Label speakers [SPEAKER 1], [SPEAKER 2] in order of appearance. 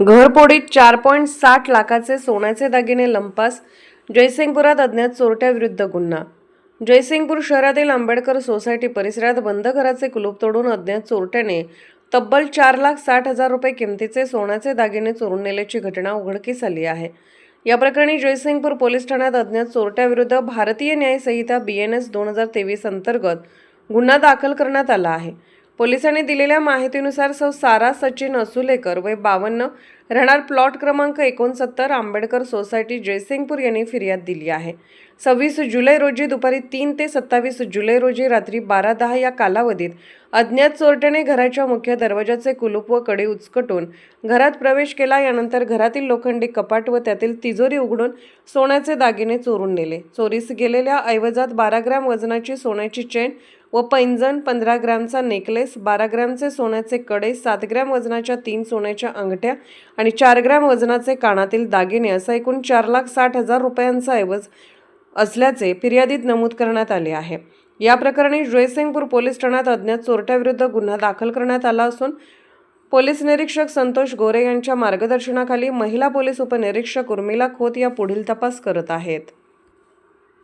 [SPEAKER 1] घरफोडीत 4.60 लाखाचे सोन्याचे दागिने लंपास. जयसिंगपुरात अज्ञात चोरट्याविरुद्ध गुन्हा. जयसिंगपूर शहरातील आंबेडकर सोसायटी परिसरात बंद घराचे कुलूप तोडून अज्ञात चोरट्याने तब्बल 4,60,000 रुपये किमतीचे सोन्याचे दागिने चोरून नेल्याची घटना उघडकीस आली आहे. या प्रकरणी जयसिंगपूर पोलीस ठाण्यात अज्ञात चोरट्याविरुद्ध भारतीय न्याय संहिता BNS 2023 अंतर्गत गुन्हा दाखल करण्यात आला आहे. पोलिसांनी दिलेल्या माहितीनुसार सौ सारा सचिन असुलेकर वय 52 राहणार प्लॉट क्रमांक 69 आंबेडकर सोसायटी जयसिंगपूर यांनी फिर्याद दिली आहे. 26 जुलै रोजी दुपारी 3 ते 27 जुलै रोजी रात्री 12:10 या कालावधीत अज्ञात चोरट्याने घराच्या मुख्य दरवाजाचे कुलूप व कडी उचकटून घरात प्रवेश केला. यानंतर घरातील लोखंडी कपाट व त्यातील तिजोरी उघडून सोन्याचे दागिने चोरून नेले. चोरीस गेलेल्या ऐवजात 12 ग्रॅम वजनाची सोन्याची चेन व पैंजण, 15 ग्रॅमचा नेकलेस, 12 ग्रॅमचे सोन्याचे कडे, 7 ग्रॅम वजनाच्या 3 सोन्याच्या अंगठ्या आणि 4 ग्रॅम वजनाचे कानातील दागिने असा एकूण 4,60,000 रुपयांचा ऐवज असल्याचे फिर्यादीत नमूद करण्यात आले आहे. या प्रकरणी जयसिंगपूर पोलीस ठाण्यात अज्ञात चोरट्याविरुद्ध गुन्हा दाखल करण्यात आला असून पोलीस निरीक्षक संतोष गोरे यांच्या मार्गदर्शनाखाली महिला पोलीस उपनिरीक्षक उर्मिला खोत या पुढील तपास करत आहेत.